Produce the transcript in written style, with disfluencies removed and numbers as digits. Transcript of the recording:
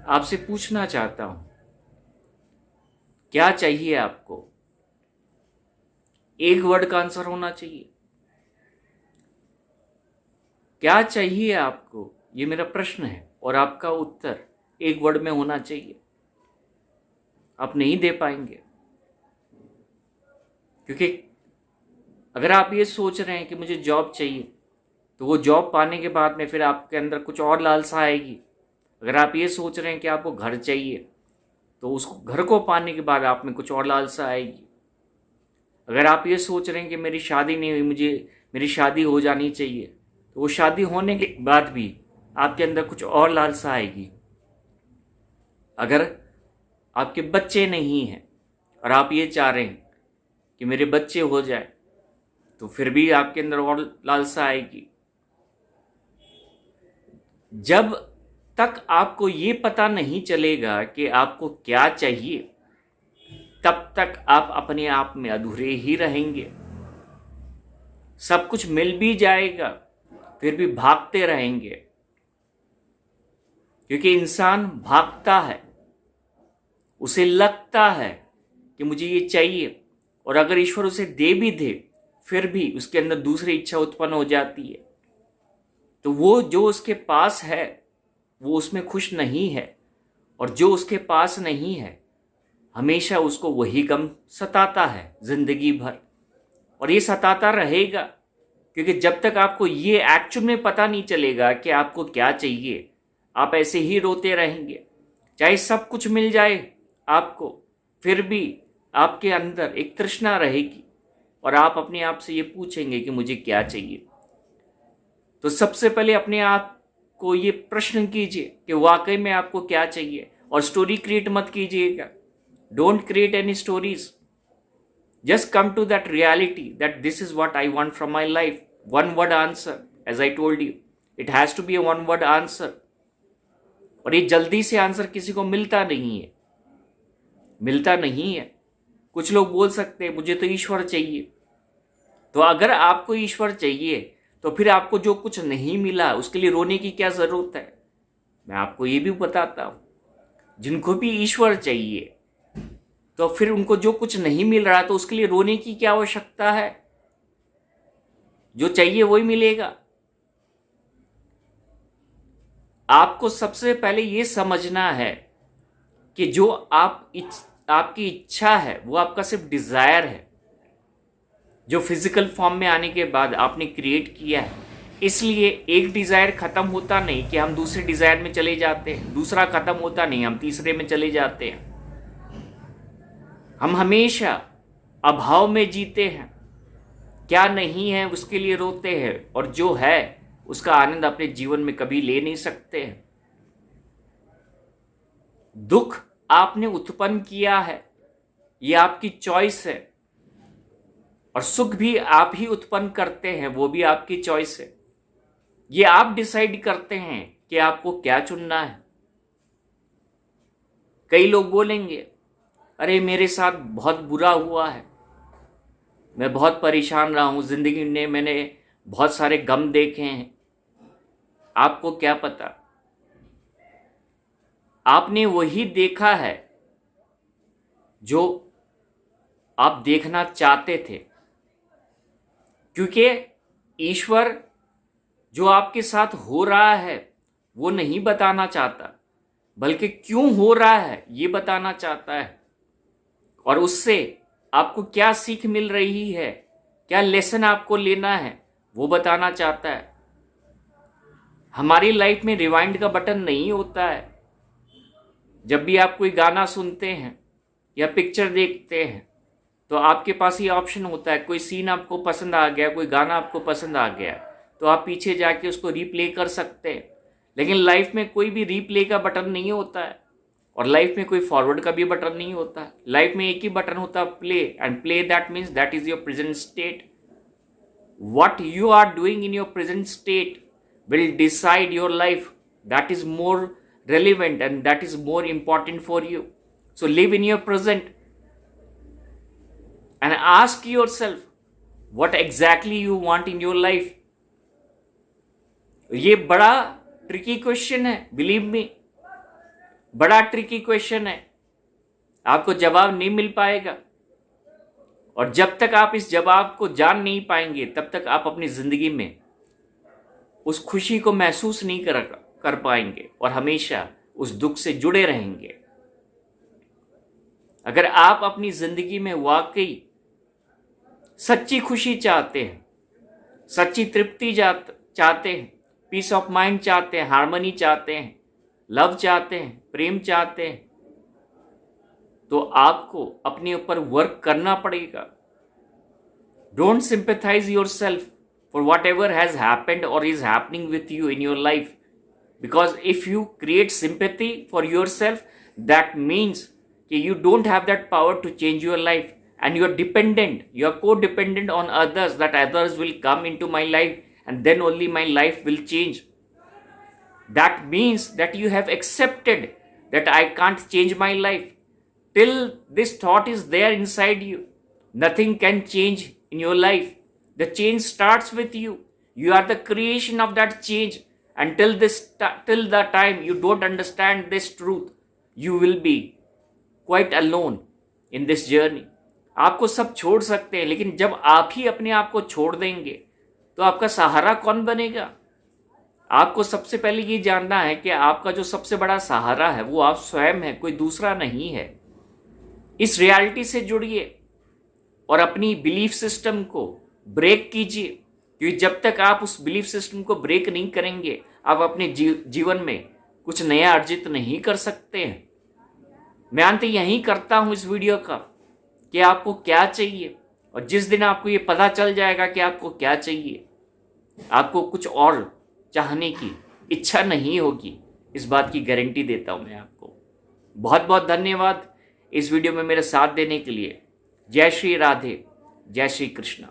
आपसे पूछना चाहता हूं, क्या चाहिए आपको? एक वर्ड का आंसर होना चाहिए। क्या चाहिए आपको, ये मेरा प्रश्न है, और आपका उत्तर एक वर्ड में होना चाहिए। आप नहीं दे पाएंगे, क्योंकि अगर आप ये सोच रहे हैं कि मुझे जॉब चाहिए, तो वो जॉब पाने के बाद में फिर आपके अंदर कुछ और लालसा आएगी। अगर आप ये सोच रहे हैं कि आपको घर चाहिए, तो उस घर को पाने के बाद आप में कुछ और लालसा आएगी। अगर आप ये सोच रहे हैं कि मेरी शादी नहीं हुई, मुझे मेरी शादी हो जानी चाहिए, तो वो शादी होने के बाद भी आपके अंदर कुछ और लालसा आएगी। अगर आपके बच्चे नहीं हैं और आप ये चाह रहे हैं कि मेरे बच्चे हो जाए, तो फिर भी आपके अंदर और लालसा आएगी। जब तक आपको ये पता नहीं चलेगा कि आपको क्या चाहिए, तब तक आप अपने आप में अधूरे ही रहेंगे। सब कुछ मिल भी जाएगा, फिर भी भागते रहेंगे, क्योंकि इंसान भागता है, उसे लगता है कि मुझे ये चाहिए, और अगर ईश्वर उसे दे भी दे, फिर भी उसके अंदर दूसरी इच्छा उत्पन्न हो जाती है। तो वो जो उसके पास है वो उसमें खुश नहीं है, और जो उसके पास नहीं है हमेशा उसको वही गम सताता है जिंदगी भर, और ये सताता रहेगा। क्योंकि जब तक आपको ये एक्चुअल में पता नहीं चलेगा कि आपको क्या चाहिए, आप ऐसे ही रोते रहेंगे। चाहे सब कुछ मिल जाए आपको, फिर भी आपके अंदर एक तृष्णा रहेगी, और आप अपने आप से ये पूछेंगे कि मुझे क्या चाहिए। तो सबसे पहले अपने आप को ये प्रश्न कीजिए कि वाकई में आपको क्या चाहिए, और स्टोरी क्रिएट मत कीजिएगा। Don't create any stories, just come to that reality that this is what I want from my life. One word answer, as I told you, it has to be a one word answer. और ये जल्दी से answer किसी को मिलता नहीं है, मिलता नहीं है। कुछ लोग बोल सकते हैं मुझे तो ईश्वर चाहिए। तो अगर आपको ईश्वर चाहिए, तो फिर आपको जो कुछ नहीं मिला उसके लिए रोने की क्या जरूरत है? मैं आपको ये भी बताता हूं, जिनको भी ईश्वर चाहिए, तो फिर उनको जो कुछ नहीं मिल रहा, तो उसके लिए रोने की क्या आवश्यकता है? जो चाहिए वही मिलेगा। आपको सबसे पहले ये समझना है कि जो आपकी इच्छा है वो आपका सिर्फ डिजायर है, जो फिजिकल फॉर्म में आने के बाद आपने क्रिएट किया है। इसलिए एक डिजायर खत्म होता नहीं कि हम दूसरे डिजायर में चले जाते हैं, दूसरा खत्म होता नहीं हम तीसरे में चले जाते हैं। हम हमेशा अभाव में जीते हैं, क्या नहीं है उसके लिए रोते हैं, और जो है उसका आनंद अपने जीवन में कभी ले नहीं सकते हैं। दुख आपने उत्पन्न किया है, ये आपकी चॉइस है, और सुख भी आप ही उत्पन्न करते हैं, वो भी आपकी चॉइस है। ये आप डिसाइड करते हैं कि आपको क्या चुनना है। कई लोग बोलेंगे अरे मेरे साथ बहुत बुरा हुआ है, मैं बहुत परेशान रहा हूं, जिंदगी में मैंने बहुत सारे गम देखे हैं। आपको क्या पता, आपने वही देखा है जो आप देखना चाहते थे, क्योंकि ईश्वर जो आपके साथ हो रहा है वो नहीं बताना चाहता, बल्कि क्यों हो रहा है ये बताना चाहता है, और उससे आपको क्या सीख मिल रही है, क्या लेसन आपको लेना है, वो बताना चाहता है। हमारी लाइफ में रिवाइंड का बटन नहीं होता है। जब भी आप कोई गाना सुनते हैं या पिक्चर देखते हैं, तो आपके पास ये ऑप्शन होता है, कोई सीन आपको पसंद आ गया, कोई गाना आपको पसंद आ गया, तो आप पीछे जाके उसको रीप्ले कर सकते हैं। लेकिन लाइफ में कोई भी रीप्ले का बटन नहीं होता है, और लाइफ में कोई फॉरवर्ड का भी बटन नहीं होता है। लाइफ में एक ही बटन होता है, play, and play that means that is your present state. What you are doing in your present state will decide your life. That is more relevant and that is more important for you. So live in your present and ask yourself what exactly you want in your life. ये बड़ा tricky question है, believe me. बड़ा tricky question है, आपको जवाब नहीं मिल पाएगा। और जब तक आप इस जवाब को जान नहीं पाएंगे तब तक आप अपनी जिंदगी में उस खुशी को महसूस नहीं कर पाएंगे और हमेशा उस दुख से जुड़े रहेंगे। अगर आप अपनी जिंदगी में वाकई सच्ची खुशी चाहते हैं, सच्ची तृप्ति चाहते हैं, पीस ऑफ माइंड चाहते हैं, हार्मनी चाहते हैं, लव चाहते हैं, प्रेम चाहते हैं, तो आपको अपने ऊपर वर्क करना पड़ेगा। Don't sympathise yourself for whatever has happened or is happening with you in your life, because if you create sympathy for yourself, that means that you don't have that power to change your life, and you are codependent on others, that others will come into my life and then only my life will change. That means that you have accepted that I can't change my life. Till this thought is there inside you, nothing can change in your life. The change starts with you. You are the creation of that change. Until the time you don't understand this truth, you will be quite alone in this journey. आपको सब छोड़ सकते हैं, लेकिन जब आप ही अपने आप को छोड़ देंगे तो आपका सहारा कौन बनेगा? आपको सबसे पहले ये जानना है कि आपका जो सबसे बड़ा सहारा है वो आप स्वयं है, कोई दूसरा नहीं है। इस रियलिटी से जुड़िए और अपनी बिलीफ सिस्टम को ब्रेक कीजिए, क्योंकि जब तक आप उस बिलीफ सिस्टम को ब्रेक नहीं करेंगे आप अपने जीवन में कुछ नया अर्जित नहीं कर सकते हैं। मैं अंत यही करता हूं इस वीडियो का कि आपको क्या चाहिए, और जिस दिन आपको ये पता चल जाएगा कि आपको क्या चाहिए, आपको कुछ और चाहने की इच्छा नहीं होगी, इस बात की गारंटी देता हूं मैं आपको। बहुत बहुत धन्यवाद इस वीडियो में मेरे साथ देने के लिए। जय श्री राधे, जय श्री कृष्ण।